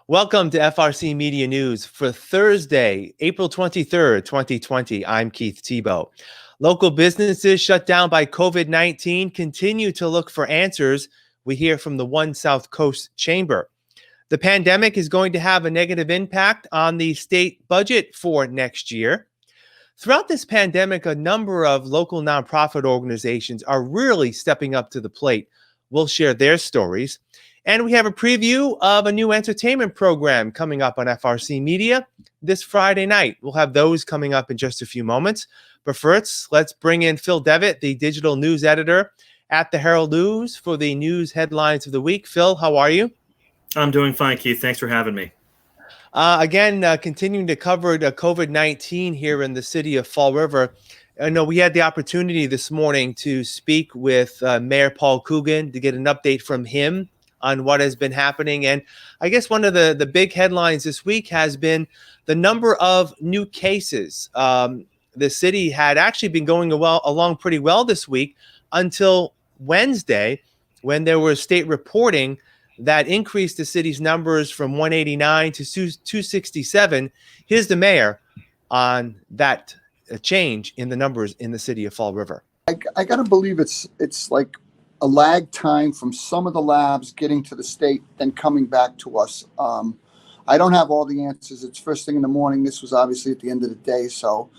Welcome to FRC Media News for Thursday, April 23rd, 2020. I'm Keith Tebow. Local businesses shut down by COVID-19 continue to look for answers. We hear from the One South Coast Chamber. The pandemic is going to have a negative impact on the state budget for next year. Throughout this pandemic, a number of local nonprofit organizations are really stepping up to the plate. We'll share their stories. And we have a preview of a new entertainment program coming up on FRC Media this Friday night. We'll have those coming up in just a few moments. But first, let's bring in Phil Devitt, the digital news editor at the Herald News, for the news headlines of the week. Phil, how are you? I'm doing fine, Keith. Thanks for having me. Continuing to cover COVID-19 here in the city of Fall River. I know we had the opportunity this morning to speak with Mayor Paul Coogan to get an update from him on what has been happening. And I guess one of the big headlines this week has been the number of new cases. The city had actually been going along pretty well this week until Wednesday, when there was state reporting that increased the city's numbers from 189 to 267. Here's the mayor on that change in the numbers in the city of Fall River. I got to believe it's like a lag time from some of the labs getting to the state, then coming back to us. I don't have all the answers. It's first thing in the morning. This was obviously at the end of the day. So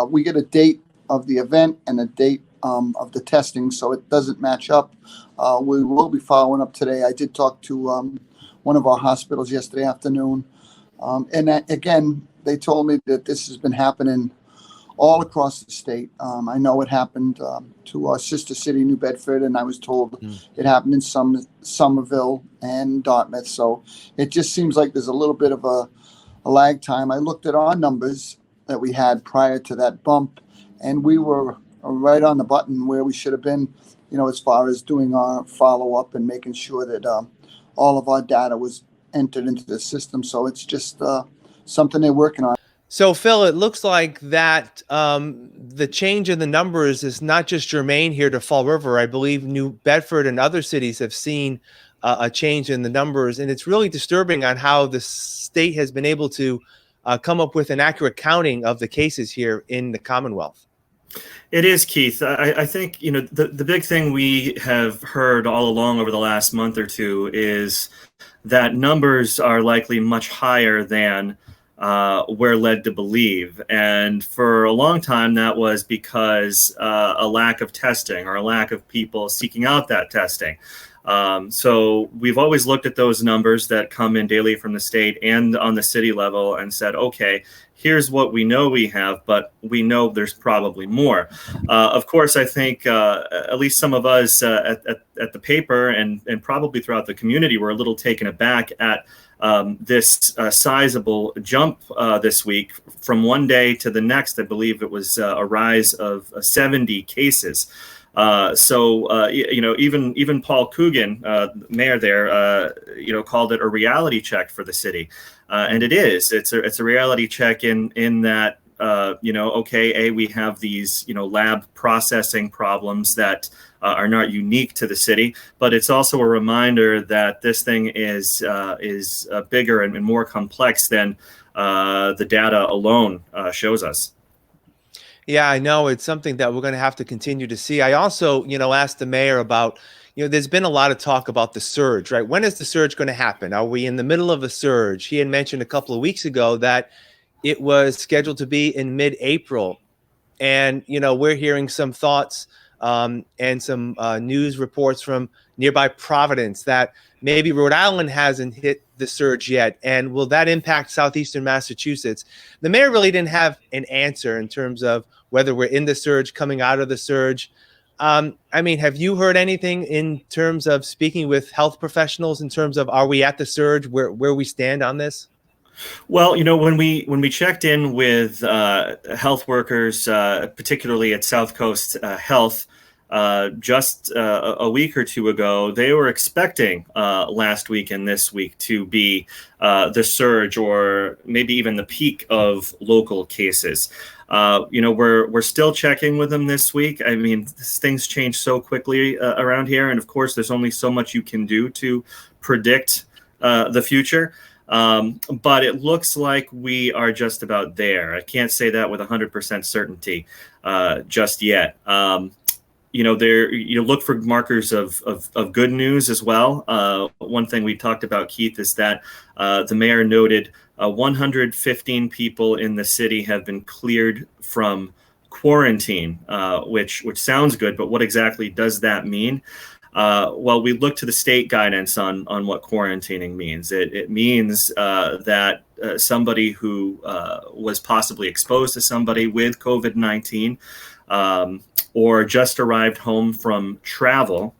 we get a date of the event and a date of the testing, so it doesn't match up. We will be following up today. I did talk to one of our hospitals yesterday afternoon. And again, they told me that this has been happening all across the state. I know it happened to our sister city, New Bedford, and I was told it happened in Somerville and Dartmouth. So it just seems like there's a little bit of a lag time. I looked at our numbers that we had prior to that bump, and we were right on the button where we should have been, as far as doing our follow-up and making sure that all of our data was entered into the system. So it's just something they're working on. So, Phil, it looks like that the change in the numbers is not just germane here to Fall River. I believe New Bedford and other cities have seen a change in the numbers, and it's really disturbing on how the state has been able to come up with an accurate counting of the cases here in the Commonwealth. It is, Keith. I think, the big thing we have heard all along over the last month or two is that numbers are likely much higher than we're led to believe. And for a long time, that was because a lack of testing or a lack of people seeking out that testing. So we've always looked at those numbers that come in daily from the state and on the city level and said, okay, here's what we know we have, but we know there's probably more. Of course, I think at least some of us at the paper and probably throughout the community were a little taken aback at this sizable jump this week from one day to the next. I believe it was a rise of 70 cases. So even Paul Coogan, mayor there, called it a reality check for the city. And it is. It's a reality check in that, we have these, lab processing problems that are not unique to the city, but it's also a reminder that this thing is bigger and more complex than the data alone shows us. Yeah, I know it's something that we're going to have to continue to see. I also, asked the mayor about, there's been a lot of talk about the surge, right? When is the surge going to happen? Are we in the middle of a surge? He had mentioned a couple of weeks ago that it was scheduled to be in mid-April. And, we're hearing some thoughts and some news reports from nearby Providence that maybe Rhode Island hasn't hit the surge yet. And will that impact southeastern Massachusetts? The mayor really didn't have an answer in terms of whether we're in the surge, coming out of the surge. Have you heard anything in terms of speaking with health professionals in terms of, are we at the surge, where we stand on this? Well, when we checked in with health workers, particularly at South Coast Health, just a week or two ago, they were expecting last week and this week to be the surge or maybe even the peak of local cases. We're still checking with them this week. I mean, things change so quickly around here. And of course, there's only so much you can do to predict the future. But it looks like we are just about there. I can't say that with 100% certainty just yet. You look for markers of good news as well. One thing we talked about, Keith, is that the mayor noted 115 people in the city have been cleared from quarantine, which sounds good, but what exactly does that mean? Well, we look to the state guidance on what quarantining means. It means that somebody who was possibly exposed to somebody with COVID-19 or just arrived home from travel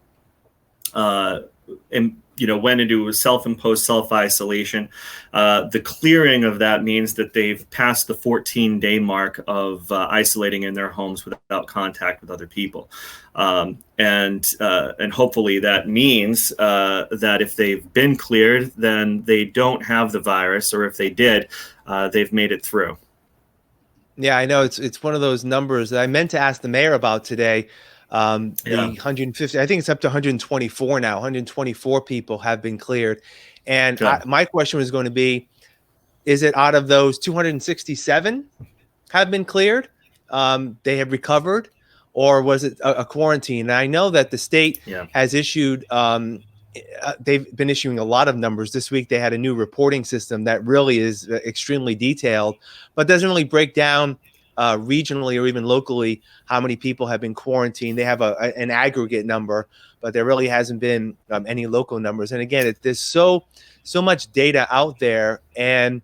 and went into self-imposed self-isolation. The clearing of that means that they've passed the 14-day mark of isolating in their homes without contact with other people. And hopefully that means that if they've been cleared, then they don't have the virus, or if they did, they've made it through. Yeah, I know it's one of those numbers that I meant to ask the mayor about today. The 150, I think it's up to 124 now. 124 people have been cleared. And my question was going to be, is it out of those 267 have been cleared? They have recovered, or was it a quarantine? And I know that the state has issued, they've been issuing a lot of numbers. This week they had a new reporting system that really is extremely detailed, but doesn't really break down regionally or even locally how many people have been quarantined. They have an aggregate number, but there really hasn't been any local numbers. And again, there's so much data out there, and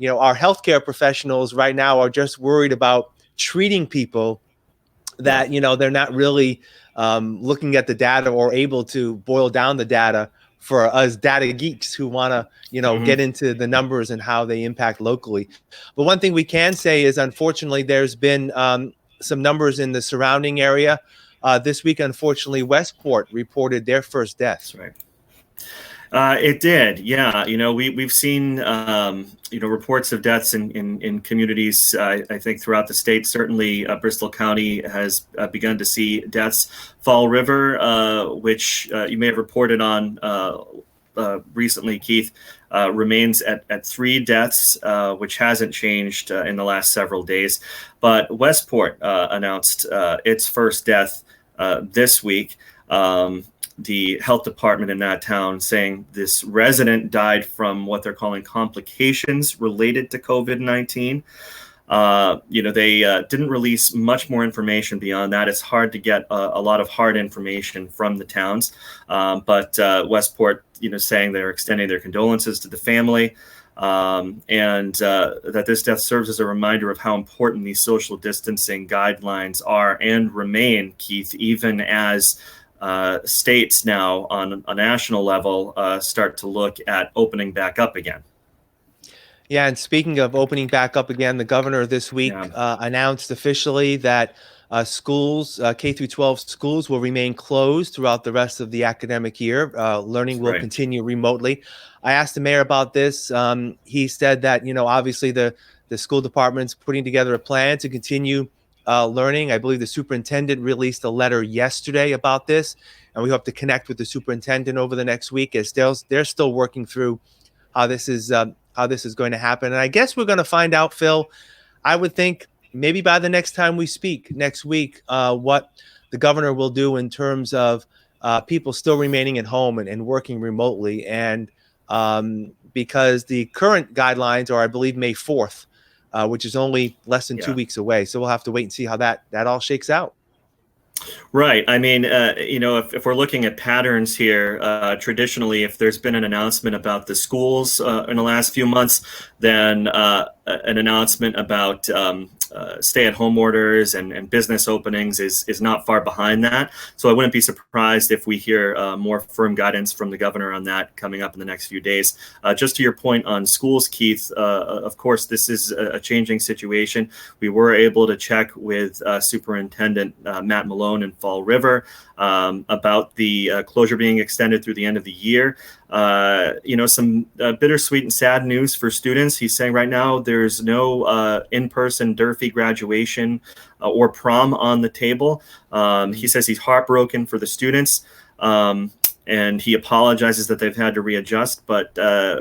our healthcare professionals right now are just worried about treating people that they're not really looking at the data or able to boil down the data for us data geeks who want to, get into the numbers and how they impact locally. But one thing we can say is, unfortunately, there's been some numbers in the surrounding area. This week, unfortunately, Westport reported their first deaths. Right. It did, yeah. We've seen reports of deaths in communities. I think throughout the state. Certainly, Bristol County has begun to see deaths. Fall River, which you may have reported on recently, Keith, remains at 3 deaths, which hasn't changed in the last several days. But Westport announced its first death this week. The health department in that town saying this resident died from what they're calling complications related to COVID-19. They didn't release much more information beyond that. It's hard to get a lot of hard information from the towns. But Westport, saying they're extending their condolences to the family, and that this death serves as a reminder of how important these social distancing guidelines are and remain, Keith, even as states now on a national level start to look at opening back up again. Yeah, and speaking of opening back up again, the governor this week announced officially that schools, K through 12 schools, will remain closed throughout the rest of the academic year. Learning will continue remotely. I asked the mayor about this. He said that obviously the school department's putting together a plan to continue learning. I believe the superintendent released a letter yesterday about this, and we hope to connect with the superintendent over the next week as they're still working through how this is going to happen. And I guess we're going to find out, Phil, I would think maybe by the next time we speak next week, what the governor will do in terms of people still remaining at home and working remotely. And because the current guidelines are, I believe, May 4th, which is only less than 2 weeks away. So we'll have to wait and see how that all shakes out. Right. I mean, if we're looking at patterns here, traditionally, if there's been an announcement about the schools in the last few months, then an announcement about stay-at-home orders and business openings is not far behind that. So I wouldn't be surprised if we hear more firm guidance from the governor on that coming up in the next few days. Just to your point on schools, Keith, of course, this is a changing situation. We were able to check with Superintendent Matt Malone in Fall River about the closure being extended through the end of the year. Some bittersweet and sad news for students. He's saying right now there's no in-person Durfee graduation or prom on the table. He says he's heartbroken for the students. and he apologizes that they've had to readjust. But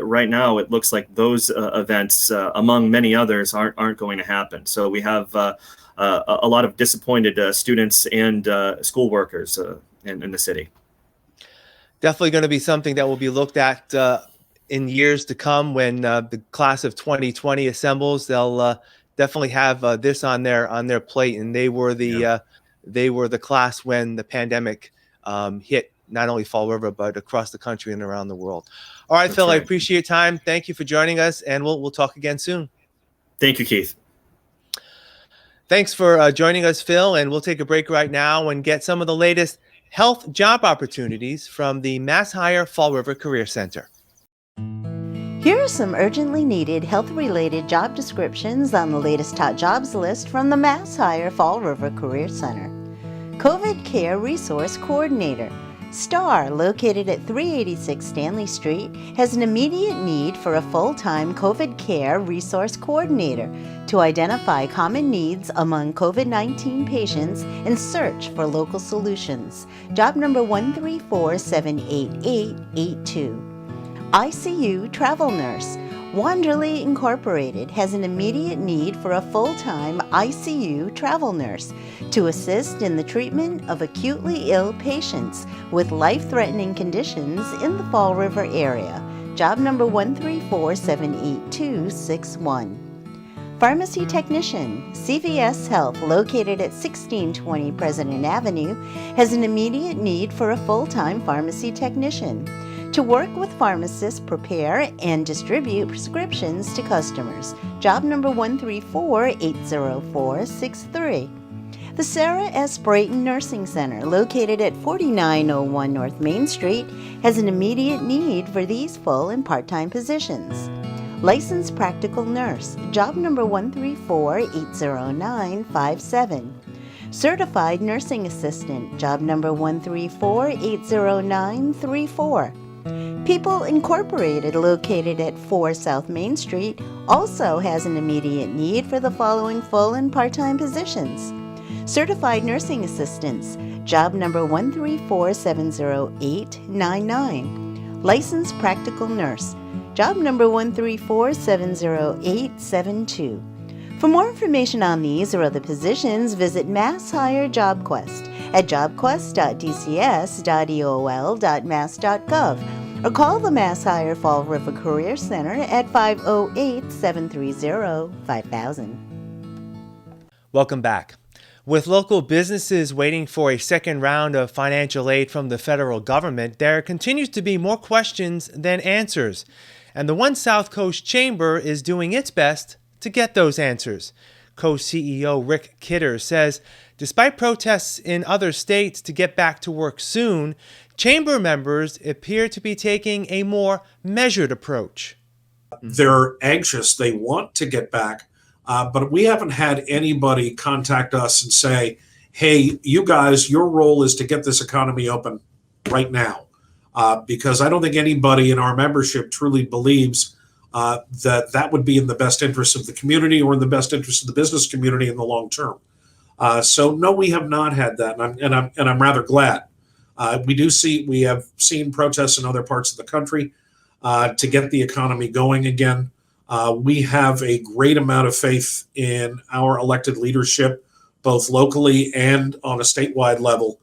right now, it looks like those events, among many others, aren't going to happen. So we have a lot of disappointed students and school workers in the city. Definitely going to be something that will be looked at in years to come when the class of 2020 assembles. They'll definitely have this on their plate, and they were the class when the pandemic hit not only Fall River but across the country and around the world. All right, That's Phil, right. I appreciate your time. Thank you for joining us, and we'll talk again soon. Thank you, Keith. Thanks for joining us, Phil, and we'll take a break right now and get some of the latest health job opportunities from the Mass Hire Fall River Career Center. Here are some urgently needed health-related job descriptions on the latest hot jobs list from the Mass Hire Fall River Career Center. COVID Care Resource Coordinator. STAR, located at 386 Stanley Street, has an immediate need for a full-time COVID Care Resource Coordinator to identify common needs among COVID-19 patients and search for local solutions. Job number 134-78882. ICU Travel Nurse. Wanderley Incorporated has an immediate need for a full-time ICU travel nurse to assist in the treatment of acutely ill patients with life-threatening conditions in the Fall River area. Job number 134-78261. Pharmacy Technician. CVS Health, located at 1620 President Avenue, has an immediate need for a full-time pharmacy technician to work with pharmacists, prepare and distribute prescriptions to customers. Job number 134-80463. The Sarah S. Brayton Nursing Center, located at 4901 North Main Street, has an immediate need for these full and part-time positions. Licensed Practical Nurse, job number 134-80957. Certified Nursing Assistant, job number 134-80934. People Incorporated, located at 4 South Main Street, also has an immediate need for the following full and part-time positions. Certified Nursing Assistants, job number 134-70899. Licensed Practical Nurse, job number 134-70872. For more information on these or other positions, visit Mass Hire JobQuest at jobquest.dcs.eol.mass.gov or call the Mass Hire Fall River Career Center at 508-730-5000. Welcome back. With local businesses waiting for a second round of financial aid from the federal government, there continues to be more questions than answers. And the One South Coast Chamber is doing its best to get those answers. Co-CEO Rick Kidder says, despite protests in other states to get back to work soon, Chamber members appear to be taking a more measured approach. They're anxious. They want to get back. But we haven't had anybody contact us and say, hey, you guys, your role is to get this economy open right now. Because I don't think anybody in our membership truly believes that would be in the best interest of the community or in the best interest of the business community in the long term. So no, we have not had that, and I'm rather glad. We have seen protests in other parts of the country to get the economy going again. We have a great amount of faith in our elected leadership, both locally and on a statewide level,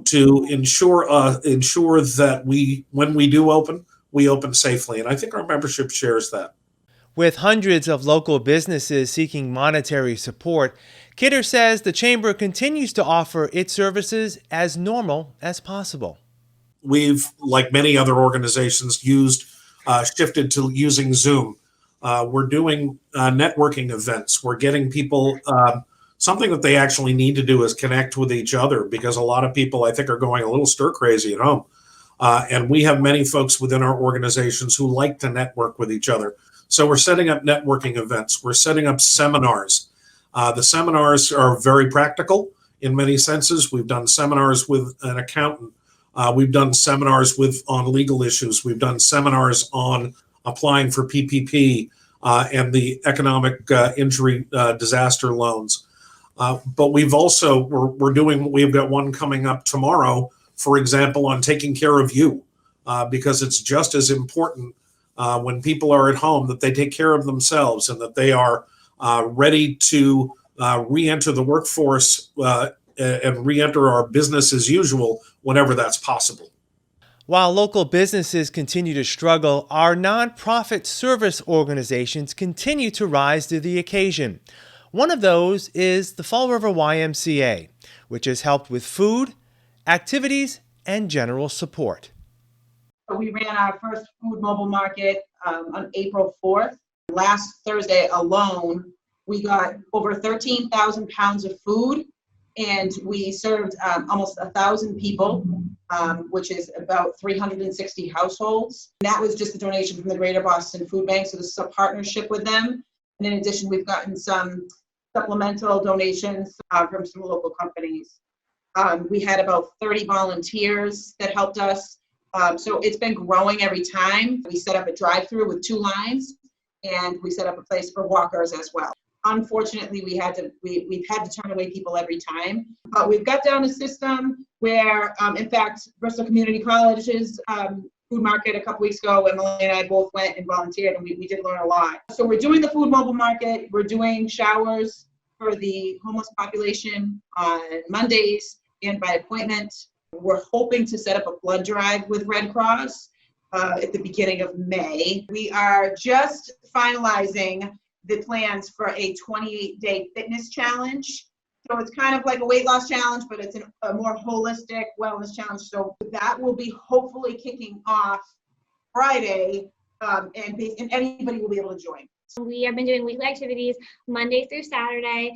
to ensure that when we do open, we open safely. And I think our membership shares that. With hundreds of local businesses seeking monetary support, Kidder says the Chamber continues to offer its services as normal as possible. We've, like many other organizations, shifted to using Zoom. We're doing networking events. We're getting people, something that they actually need to do is connect with each other, because a lot of people, I think, are going a little stir crazy at home. And we have many folks within our organizations who like to network with each other. So we're setting up networking events. We're setting up seminars. The seminars are very practical in many senses. We've done seminars with an accountant. We've done seminars on legal issues. We've done seminars on applying for PPP and the economic injury disaster loans. But we've got one coming up tomorrow for example, on taking care of you, because it's just as important when people are at home that they take care of themselves and that they are ready to re-enter the workforce and re-enter our business as usual whenever that's possible. While local businesses continue to struggle, our nonprofit service organizations continue to rise to the occasion. One of those is the Fall River YMCA, which has helped with food, activities, and general support. We ran our first food mobile market on April 4th. Last Thursday alone, we got over 13,000 pounds of food, and we served almost 1,000 people, which is about 360 households. And that was just a donation from the Greater Boston Food Bank, so this is a partnership with them. And in addition, we've gotten some supplemental donations from some local companies. We had about 30 volunteers that helped us. So it's been growing every time. We set up a drive-through with 2 lines, and we set up a place for walkers as well. Unfortunately, we've had to turn away people every time, but we've got down a system where, in fact, Bristol Community College's food market a couple weeks ago, Emily and I both went and volunteered, and we did learn a lot. So we're doing the food mobile market. We're doing showers for the homeless population on Mondays and by appointment. We're hoping to set up a blood drive with Red Cross at the beginning of May. We are just finalizing the plans for a 28-day fitness challenge. So it's kind of like a weight loss challenge, but it's a more holistic wellness challenge. So that will be hopefully kicking off Friday, and anybody will be able to join. We have been doing weekly activities Monday through Saturday.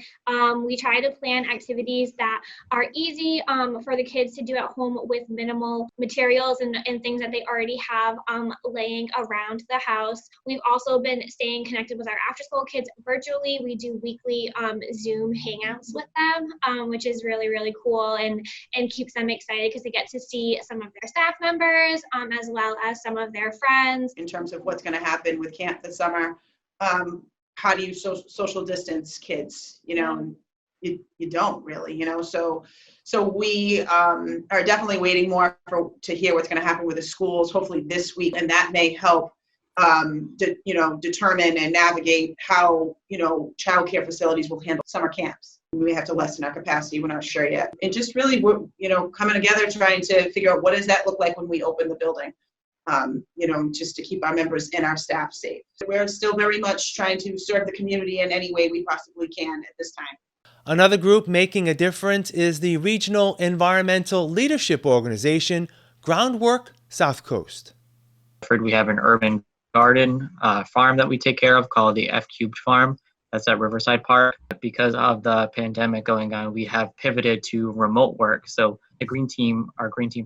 We try to plan activities that are easy for the kids to do at home with minimal materials and things that they already have laying around the house. We've also been staying connected with our after-school kids virtually. We do weekly Zoom hangouts with them, which is really, really cool and keeps them excited because they get to see some of their staff members as well as some of their friends. In terms of what's going to happen with camp this summer, how do you social distance kids? You don't really, so we are definitely waiting more to hear what's going to happen with the schools, hopefully this week, and that may help determine and navigate how childcare facilities will handle summer camps. We may have to lessen our capacity, we're not sure yet. And just really, we're coming together trying to figure out what does that look like when we open the building. Just to keep our members and our staff safe. We're still very much trying to serve the community in any way we possibly can at this time. Another group making a difference is the Regional Environmental Leadership Organization, Groundwork South Coast. We have an urban garden farm that we take care of called the F Cubed Farm. That's at Riverside Park. Because of the pandemic going on, we have pivoted to remote work. So our Green Team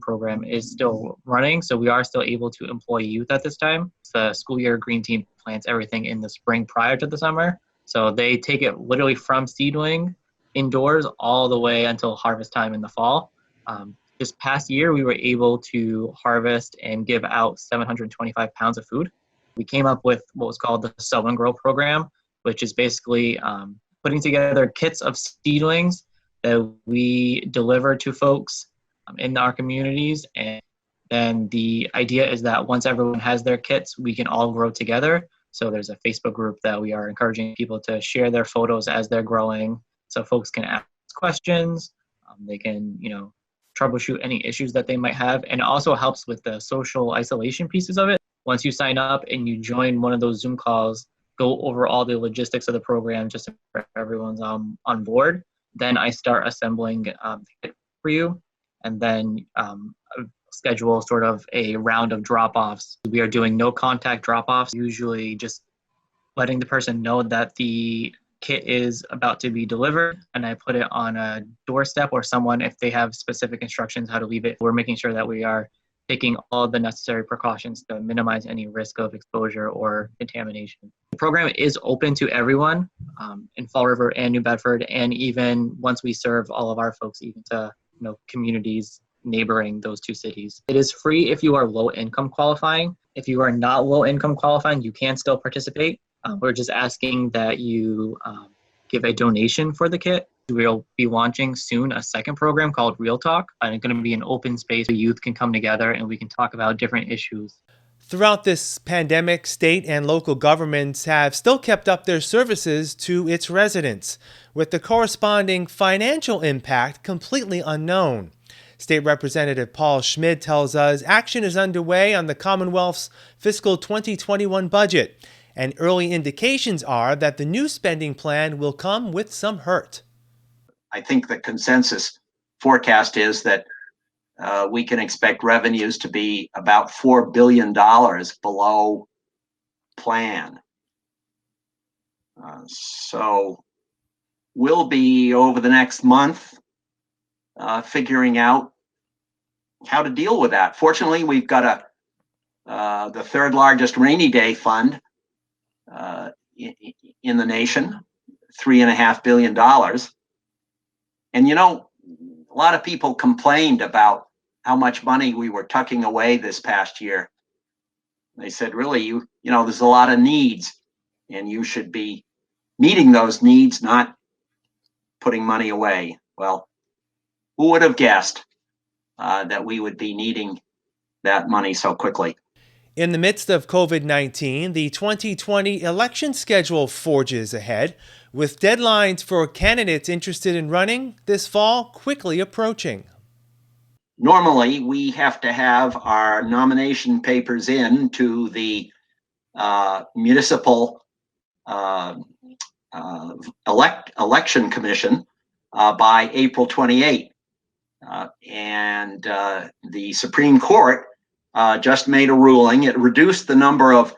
program is still running. So we are still able to employ youth at this time. The school year Green Team plants everything in the spring prior to the summer. So they take it literally from seedling indoors all the way until harvest time in the fall. This past year, we were able to harvest and give out 725 pounds of food. We came up with what was called the Sow and Grow program, which is basically putting together kits of seedlings that we deliver to folks in our communities. And then the idea is that once everyone has their kits, we can all grow together. So there's a Facebook group that we are encouraging people to share their photos as they're growing, so folks can ask questions. They can, troubleshoot any issues that they might have. And it also helps with the social isolation pieces of it. Once you sign up and you join one of those Zoom calls, go over all the logistics of the program just so everyone's on board. Then I start assembling it for you, and then schedule sort of a round of drop-offs. We are doing no contact drop-offs, usually just letting the person know that the kit is about to be delivered, and I put it on a doorstep or someone, if they have specific instructions how to leave it. We're making sure that we are taking all the necessary precautions to minimize any risk of exposure or contamination. The program is open to everyone in Fall River and New Bedford, and even once we serve all of our folks, even to communities neighboring those two cities. It is free if you are low income qualifying. If you are not low income qualifying, you can still participate. We're just asking that you give a donation for the kit. We'll be launching soon a second program called Real Talk, and it's going to be an open space where youth can come together and we can talk about different issues. Throughout this pandemic, state and local governments have still kept up their services to its residents, with the corresponding financial impact completely unknown. State Representative Paul Schmid tells us action is underway on the Commonwealth's fiscal 2021 budget, and early indications are that the new spending plan will come with some hurt. I think the consensus forecast is that we can expect revenues to be about $4 billion below plan. So we'll be, over the next month, figuring out how to deal with that. Fortunately, we've got the third largest rainy day fund in the nation, $3.5 billion. And a lot of people complained about how much money we were tucking away this past year. They said, really, there's a lot of needs, and you should be meeting those needs, not putting money away. Well, who would have guessed that we would be needing that money so quickly? In the midst of COVID-19, the 2020 election schedule forges ahead, with deadlines for candidates interested in running this fall quickly approaching. Normally, we have to have our nomination papers in to the municipal election commission by April 28th. And the Supreme Court just made a ruling. It reduced the number of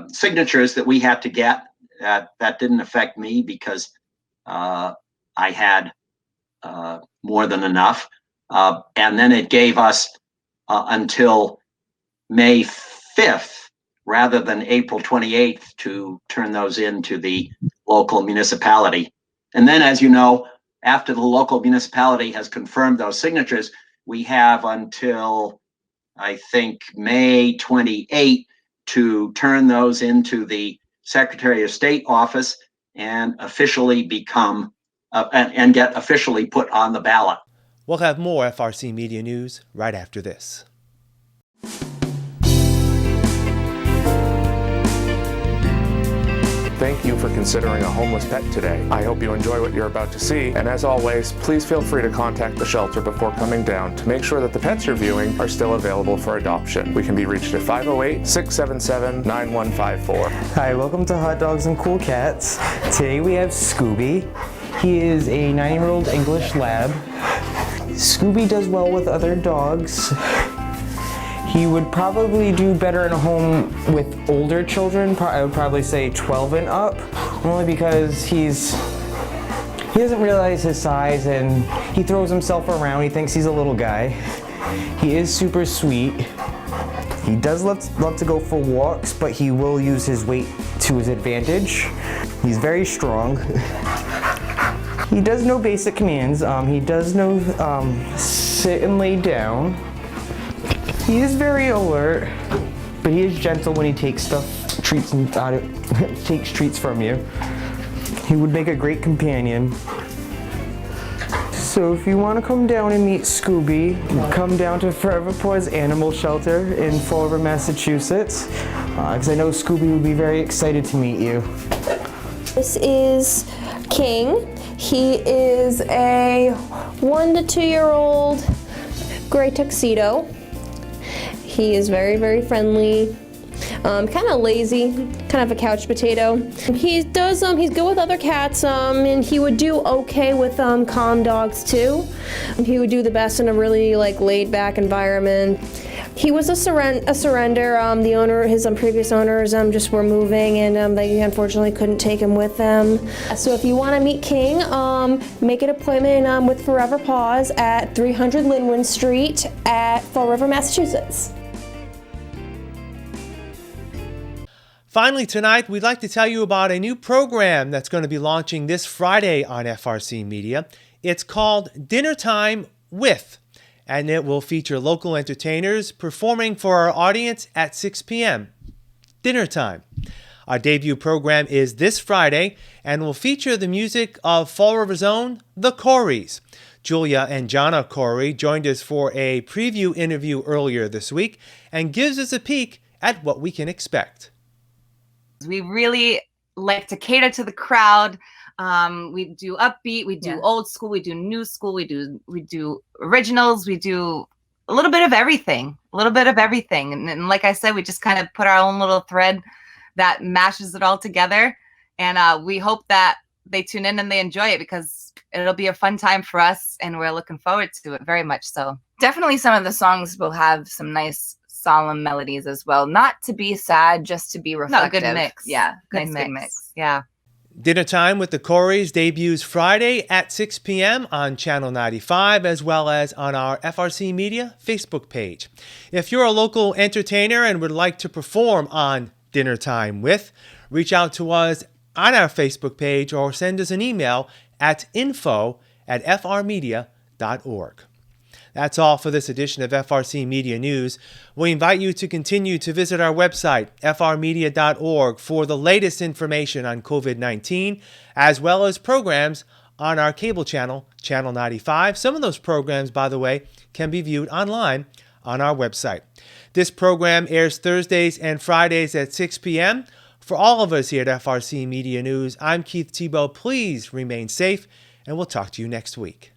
signatures that we had to get. That didn't affect me because I had more than enough. And then it gave us until May 5th rather than April 28th to turn those into the local municipality. And then, as you know, after the local municipality has confirmed those signatures, we have until, I think, May 28th to turn those into the Secretary of State office and officially become and get officially put on the ballot. We'll have more FRC Media News right after this. Thank you for considering a homeless pet today. I hope you enjoy what you're about to see, and as always, please feel free to contact the shelter before coming down to make sure that the pets you're viewing are still available for adoption. We can be reached at 508-677-9154. Hi, welcome to Hot Dogs and Cool Cats. Today we have Scooby. He is a 9-year-old English lab. Scooby does well with other dogs. He would probably do better in a home with older children. I would probably say 12 and up, only because he doesn't realize his size and he throws himself around. He thinks he's a little guy. He is super sweet. He does love to go for walks, but he will use his weight to his advantage. He's very strong. He does know basic commands. He does know sit and lay down. He is very alert, but he is gentle when he takes treats from you. He would make a great companion. So if you want to come down and meet Scooby, come down to Forever Paws Animal Shelter in Fall River, Massachusetts, because I know Scooby would be very excited to meet you. This is King. He is a 1 to 2 year old gray tuxedo. He is very, very friendly, kind of lazy, kind of a couch potato. He's good with other cats, and he would do okay with calm dogs too. He would do the best in a really laid back environment. He was a surrender. The owner, his previous owners, just were moving, and they unfortunately couldn't take him with them. So if you want to meet King, make an appointment with Forever Paws at 300 Linwood Street at Fall River, Massachusetts. Finally tonight, we'd like to tell you about a new program that's going to be launching this Friday on FRC Media. It's called Dinner Time With, and it will feature local entertainers performing for our audience at 6 p.m. Dinner time. Our debut program is this Friday and will feature the music of Fall River's own, the Coreys. Julia and Jonna Corey joined us for a preview interview earlier this week and gives us a peek at what we can expect. We really like to cater to the crowd. We do upbeat, we do old school, we do new school, we do originals, we do a little bit of everything, And like I said, we just kind of put our own little thread that mashes it all together. And we hope that they tune in and they enjoy it, because it'll be a fun time for us and we're looking forward to it very much so. Definitely some of the songs will have some nice solemn melodies as well. Not to be sad, just to be reflective. No, good mix. Yeah, good mix. Yeah. Dinner Time with the Coreys debuts Friday at 6 p.m. on Channel 95, as well as on our FRC Media Facebook page. If you're a local entertainer and would like to perform on Dinner Time with, reach out to us on our Facebook page or send us an email at info@frmedia.org. That's all for this edition of FRC Media News. We invite you to continue to visit our website, frmedia.org, for the latest information on COVID-19, as well as programs on our cable channel, Channel 95. Some of those programs, by the way, can be viewed online on our website. This program airs Thursdays and Fridays at 6 p.m. For all of us here at FRC Media News, I'm Keith Tebow. Please remain safe, and we'll talk to you next week.